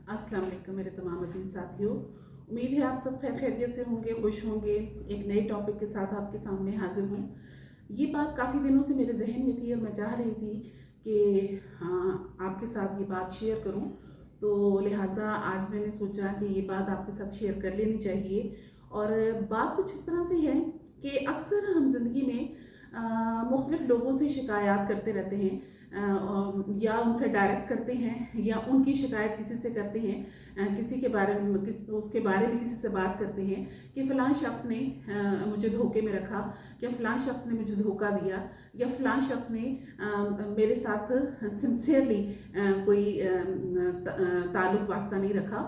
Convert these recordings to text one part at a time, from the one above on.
अस्सलाम वालेकुम मेरे तमाम अजीज़ साथियों। उम्मीद है आप सब खैर खैरियत से होंगे, खुश होंगे। एक नए टॉपिक के साथ आपके सामने हाजिर हूँ। ये बात काफ़ी दिनों से मेरे जहन में थी और मैं चाह रही थी कि हाँ, आपके साथ ये बात शेयर करूँ। तो लिहाजा आज मैंने सोचा कि ये बात आपके साथ शेयर कर लेनी चाहिए। और बात कुछ इस तरह से है कि अक्सर हम ज़िंदगी में मुख्तलिफ़ लोगों से शिकायत करते रहते हैं, या उनसे डायरेक्ट करते हैं या उनकी शिकायत किसी से करते हैं, किसी के बारे में उसके बारे में किसी से बात करते हैं कि फ़लाँ शख्स ने मुझे धोखे में रखा, या फ़लाँ शख्स ने मुझे धोखा दिया, या फ़लाँ शख्स ने मेरे साथ सिंसियरली कोई ताल्लुक़ वास्ता नहीं रखा।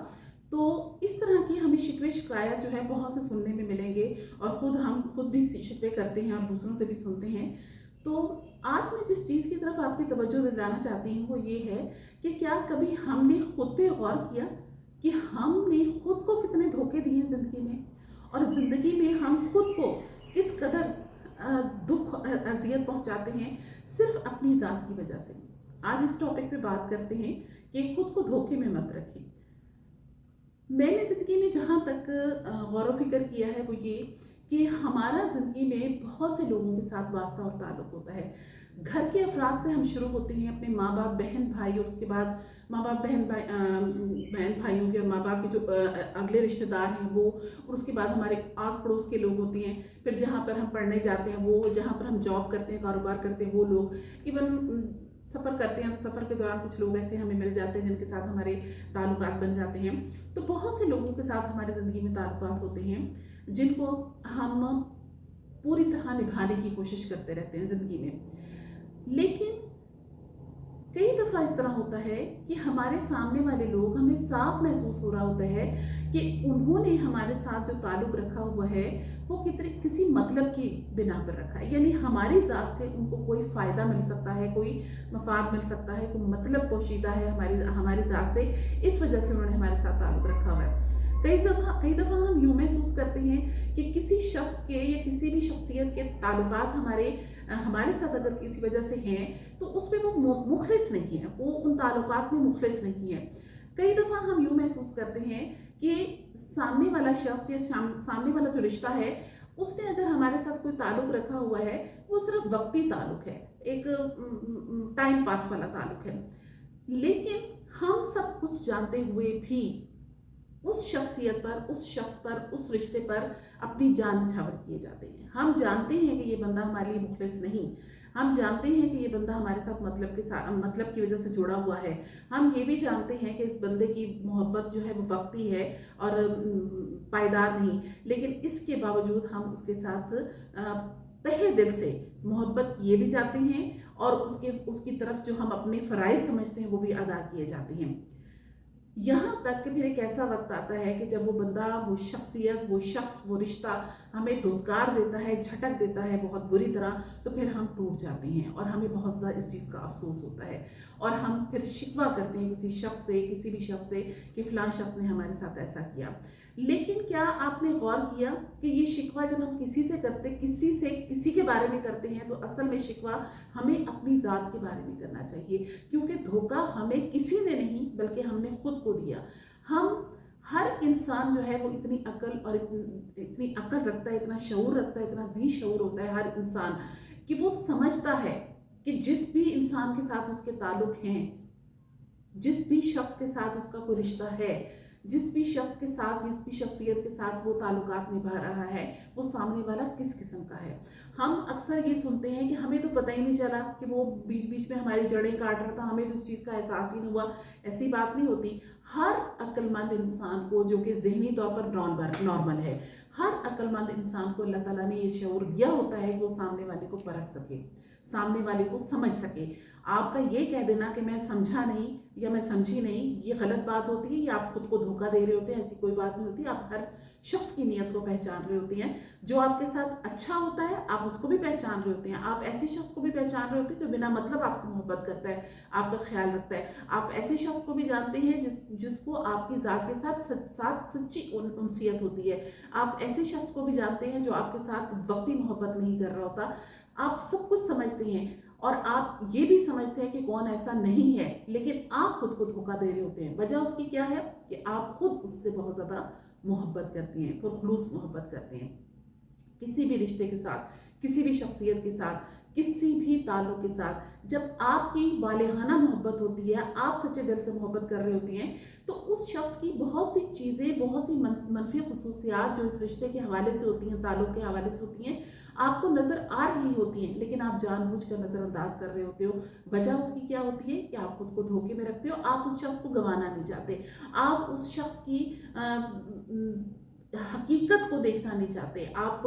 तो इस तरह की हमें शिकवे शिकायत जो है बहुत से सुनने में मिलेंगे, और हम खुद भी शिकवे करते हैं और दूसरों से भी सुनते हैं। तो आज मैं जिस चीज़ की तरफ आपकी तवज्जो दिलाना चाहती हूँ वो ये है कि क्या कभी हमने खुद पे गौर किया कि हमने खुद को कितने धोखे दिए ज़िंदगी में, और ज़िंदगी में हम खुद को किस कदर दुख अजियत पहुँचाते हैं सिर्फ अपनी ज़ात की वजह से। आज इस टॉपिक पे बात करते हैं कि खुद को धोखे में मत रखें। मैंने ज़िंदगी में जहाँ तक गौर व फिक्र किया है वो ये कि हमारा ज़िंदगी में बहुत से लोगों के साथ वास्ता और ताल्लुक़ होता है। घर के अफराद से हम शुरू होते हैं, अपने माँ बाप बहन भाई, और उसके बाद माँ बाप बहन भाइयों के और माँ बाप के जो अगले रिश्तेदार हैं वो, और उसके बाद हमारे आस पड़ोस के लोग होते हैं। फिर जहाँ पर हम पढ़ने जाते हैं वो, जहाँ पर हम जॉब करते हैं, कारोबार करते हैं वो लोग, इवन सफ़र करते हैं तो सफ़र के दौरान कुछ लोग ऐसे हमें मिल जाते हैं जिनके साथ हमारे ताल्लुकात बन जाते हैं। तो बहुत से लोगों के साथ हमारी ज़िंदगी में ताल्लुकात होते हैं जिनको हम पूरी तरह निभाने की कोशिश करते रहते हैं ज़िंदगी में। लेकिन कई दफ़ा इस तरह होता है कि हमारे सामने वाले लोग, हमें साफ महसूस हो रहा होता है कि उन्होंने हमारे साथ जो ताल्लुक़ रखा हुआ है वो किसी मतलब की बिना पर रखा है, यानी हमारी ज़ात से उनको कोई फ़ायदा मिल सकता है, कोई मफाद मिल सकता है, कोई मतलब पोशीदा है हमारी ज़ात से, इस वजह से उन्होंने हमारे साथ ताल्लुक़ रखा हुआ है। कई दफ़ा हम यूँ महसूस करते हैं कि किसी शख्स के या किसी भी शख्सियत के ताल्लुकात हमारे साथ अगर किसी वजह से हैं तो उसमें वो मुखलिस नहीं है, वो उन ताल्लुकात में मुखलिस नहीं है। कई दफ़ा हम यूँ महसूस करते हैं कि सामने वाला शख्स या सामने वाला जो रिश्ता है उसने अगर हमारे साथ कोई ताल्लुक़ रखा हुआ है वो सिर्फ वक्ती ताल्लुक़ है, एक टाइम पास वाला ताल्लुक़ है। लेकिन हम सब कुछ जानते हुए भी उस शख्सियत पर, उस शख्स पर, उस रिश्ते पर अपनी जान न्यौछावर किए जाते हैं। हम जानते हैं कि ये बंदा हमारे लिए मुखलिस नहीं, हम जानते हैं कि ये बंदा हमारे साथ मतलब की वजह से जुड़ा हुआ है। हम ये भी जानते हैं कि इस बंदे की मोहब्बत जो है वो वक्ती है और पायदार नहीं, लेकिन इसके बावजूद हम उसके साथ तहे दिल से मोहब्बत किए भी जाते हैं, और उसकी तरफ जो हम अपने फ़राइज़ समझते हैं वो भी अदा किए जाते हैं। यहाँ तक कि फिर एक ऐसा वक्त आता है कि जब वो बंदा, वो शख्सियत, वो शख्स, वो रिश्ता हमें धुतकार देता है, झटक देता है बहुत बुरी तरह, तो फिर हम टूट जाते हैं और हमें बहुत ज़्यादा इस चीज़ का अफसोस होता है, और हम फिर शिकवा करते हैं किसी शख्स से, किसी भी शख्स से कि फ़लाँ शख्स ने हमारे साथ ऐसा किया। लेकिन क्या आपने गौर किया कि ये शिकवा जब हम किसी के बारे में करते हैं तो असल में शिकवा हमें अपनी ज़ात के बारे में करना चाहिए, क्योंकि धोखा हमें किसी ने नहीं बल्कि हमने खुद को दिया। हर इंसान जो है वो इतनी अक्ल रखता है, इतना शऊर रखता है, इतना जी शऊर होता है हर इंसान, कि वो समझता है कि जिस भी इंसान के साथ उसके ताल्लुक़ हैं, जिस भी शख्स के साथ उसका कोई रिश्ता है, जिस भी शख्स के साथ, जिस भी शख्सियत के साथ वो ताल्लुकात निभा रहा है, वो सामने वाला किस किस्म का है। हम अक्सर ये सुनते हैं कि हमें तो पता ही नहीं चला कि वो बीच बीच में हमारी जड़ें काट रहा था, हमें तो इस चीज़ का एहसास ही नहीं हुआ। ऐसी बात नहीं होती। हर अक्लमंद इंसान को, जो कि ज़हनी तौर पर नॉर्मल है, हर अक्लमंद इंसान को अल्लाह ताला ने ये शऊर दिया होता है कि वो सामने वाले को परख सके, सामने वाले को समझ सके। आपका ये कह देना कि मैं समझा नहीं या मैं समझी नहीं, ये गलत बात होती है, या आप खुद को धोखा दे रहे होते हैं। ऐसी कोई बात नहीं होती। आप हर शख्स की नीयत को पहचान रहे होते हैं। जो आपके साथ अच्छा होता है आप उसको भी पहचान रहे होते हैं। आप ऐसे शख्स को भी पहचान रहे होते हैं जो बिना मतलब आपसे मोहब्बत करता है, आपका ख्याल रखता है। आप ऐसे शख्स को भी जानते हैं जिसको आपकी ज़ात के साथ सच्ची उनसियत होती है। आप ऐसे शख्स को भी जानते हैं जो आपके साथ वक्ती मोहब्बत नहीं कर रहा होता। आप सब कुछ समझते हैं, اور آپ یہ بھی سمجھتے ہیں کہ کون ایسا نہیں ہے، لیکن آپ خود کو دھوکہ دے رہے ہوتے ہیں۔ وجہ اس کی کیا ہے کہ آپ خود اس سے بہت زیادہ محبت کرتی ہیں، پرخلوص محبت کرتے ہیں۔ کسی بھی رشتے کے ساتھ، کسی بھی شخصیت کے ساتھ، کسی بھی تعلق کے ساتھ جب آپ کی والہانہ محبت ہوتی ہے، آپ سچے دل سے محبت کر رہے ہوتی ہیں، تو اس شخص کی بہت سی چیزیں، بہت سی منفی خصوصیات جو اس رشتے کے حوالے سے ہوتی ہیں، تعلق کے حوالے سے ہوتی ہیں، آپ کو نظر آ رہی ہوتی ہیں، لیکن آپ جان بوجھ کر نظر انداز کر رہے ہوتے ہو۔ وجہ اس کی کیا ہوتی ہے کہ آپ خود کو دھوکے میں رکھتے ہو، آپ اس شخص کو گنوانا نہیں چاہتے، آپ اس شخص کی حقیقت کو دیکھنا نہیں چاہتے، آپ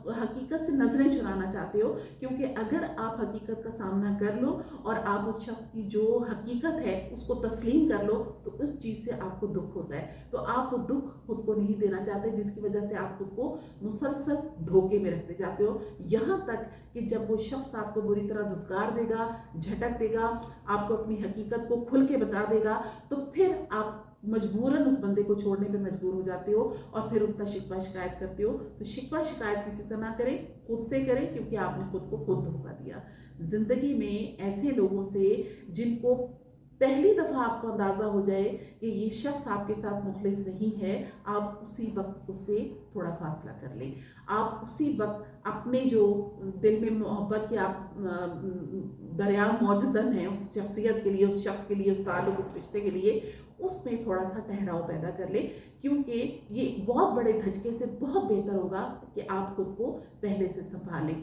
حقیقت سے نظریں چرانا چاہتے ہو، کیونکہ اگر آپ حقیقت کا سامنا کر لو اور آپ اس شخص کی جو حقیقت ہے اس کو تسلیم کر لو، تو اس چیز سے آپ کو دکھ ہوتا ہے، تو آپ وہ دکھ خود کو نہیں دینا چاہتے، جس کی وجہ سے آپ خود کو مسلسل دھوکے میں رکھتے جاتے ہو، یہاں تک کہ جب وہ شخص آپ کو بری طرح دھتکار دے گا، جھٹک دے گا، آپ کو اپنی حقیقت کو کھل کے بتا دے گا، تو پھر آپ مجبوراً اس بندے کو چھوڑنے پہ مجبور ہو جاتے ہو اور پھر اس کا شکوہ شکایت کرتے ہو۔ تو شکوہ شکایت کسی سے نہ کریں، خود سے کریں، کیونکہ آپ نے خود کو خود دھوکہ دیا۔ زندگی میں ایسے لوگوں سے جن کو پہلی دفعہ آپ کو اندازہ ہو جائے کہ یہ شخص آپ کے ساتھ مخلص نہیں ہے، آپ اسی وقت اس سے تھوڑا فاصلہ کر لیں، آپ اسی وقت اپنے جو دل میں محبت کے آپ دریا موجزن ہیں اس شخصیت کے لیے، اس شخص کے لیے، اس تعلق، اس رشتے کے لیے، اس میں تھوڑا سا ٹھہراؤ پیدا کر لیں، کیونکہ یہ بہت بڑے دھچکے سے بہت بہتر ہوگا کہ آپ خود کو پہلے سے سنبھالیں۔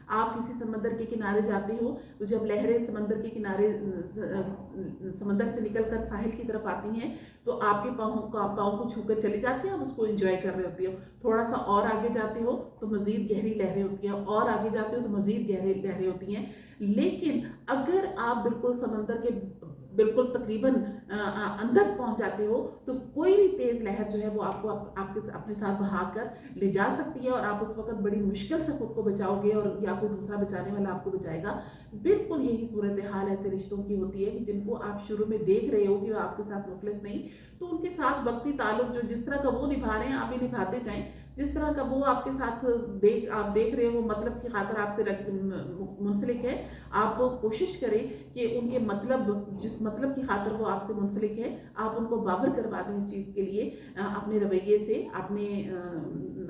آپ کسی سمندر کے کنارے جاتے ہو، تو جب لہریں سمندر کے کنارے، سمندر سے نکل کر ساحل کی طرف آتی ہیں، تو آپ کے پاؤں کو چھو کر چلی جاتی ہیں، آپ اس کو انجوائے کر رہے ہوتے ہو، تھوڑا سا اور آگے جاتے ہو تو مزید گہری لہریں ہوتی ہیں، اور آگے جاتے ہو تو مزید گہری لہریں ہوتی ہیں، لیکن اگر آپ بالکل سمندر کے بالکل تقریباً اندر پہنچ جاتے ہو، تو کوئی بھی تیز لہر جو ہے وہ آپ کو اپنے ساتھ بہا کر لے جا سکتی ہے، اور آپ اس وقت بڑی مشکل سے خود کو بچاؤ گے، اور یا کوئی دوسرا بچانے والا آپ کو بچائے گا۔ بالکل یہی صورتحال ایسے رشتوں کی ہوتی ہے کہ جن کو آپ شروع میں دیکھ رہے ہو کہ وہ آپ کے ساتھ مخلص نہیں، تو ان کے ساتھ وقتی تعلق جو جس طرح کا وہ نبھا رہے ہیں آپ بھی نبھاتے جائیں، جس طرح کا وہ آپ کے ساتھ آپ دیکھ رہے ہو، مطلب کی خاطر آپ سے منسلک ہے، آپ کوشش کریں کہ ان کے مطلب، جس مطلب کی خاطر وہ آپ سے منسلک ہے، آپ ان کو باور کروا دیں اس چیز کے لیے اپنے رویے سے، اپنے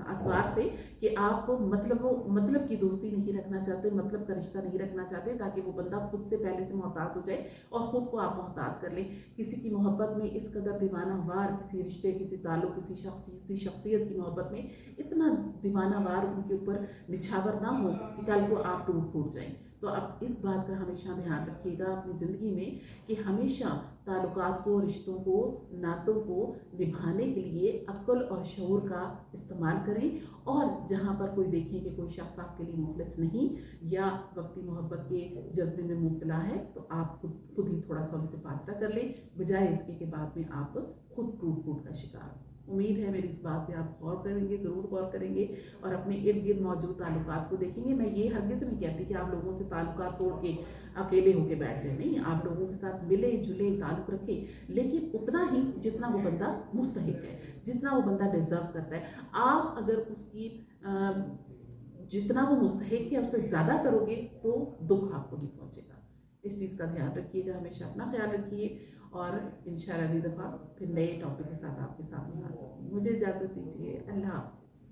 اطوار سے، کہ آپ مطلب کی دوستی نہیں رکھنا چاہتے، مطلب کا رشتہ نہیں رکھنا چاہتے، تاکہ وہ بندہ خود سے پہلے سے محتاط ہو جائے اور خود کو آپ محتاط کر لیں۔ کسی کی محبت میں اس قدر دیوانہ وار، کسی رشتے، کسی تعلق، کسی شخصیت کی محبت میں اتنا دیوانہ وار ان کے اوپر نچھاور نہ ہو کہ کل کو آپ ٹوٹ پھوٹ جائیں۔ تو اب اس بات کا ہمیشہ دھیان رکھیے گا اپنی زندگی میں کہ ہمیشہ تعلقات کو، رشتوں کو، ناتوں کو نبھانے کے لیے عقل اور شعور کا استعمال کریں، اور جہاں پر کوئی دیکھیں کہ کوئی شخص آپ کے لیے مخلص نہیں یا وقتی محبت کے جذبے میں مبتلا ہے، تو آپ خود ہی تھوڑا سا ان سے فاصلہ کر لیں، بجائے اس کے کہ بعد میں آپ خود ٹوٹ پھوٹ کا شکار ہوں۔ امید ہے میری اس بات پہ آپ غور کریں گے، ضرور غور کریں گے، اور اپنے ارد گرد موجود تعلقات کو دیکھیں گے۔ میں یہ ہرگز نہیں کہتی کہ آپ لوگوں سے تعلقات توڑ کے اکیلے ہو کے بیٹھ جائیں، نہیں، آپ لوگوں کے ساتھ ملیں جلیں، تعلق رکھیں، لیکن اتنا ہی جتنا وہ بندہ مستحق ہے، جتنا وہ بندہ ڈیزرو کرتا ہے۔ آپ اگر اس کی جتنا وہ مستحق ہے اس سے زیادہ کرو گے تو دکھ آپ کو نہیں پہنچے گا۔ اس چیز کا دھیان رکھیے گا، ہمیشہ اپنا خیال رکھیے، اور انشاءاللہ اگلی دفعہ پھر نئے ٹاپک کے ساتھ آپ کے سامنے حاضر ہوں۔ مجھے اجازت دیجیے، اللہ حافظ۔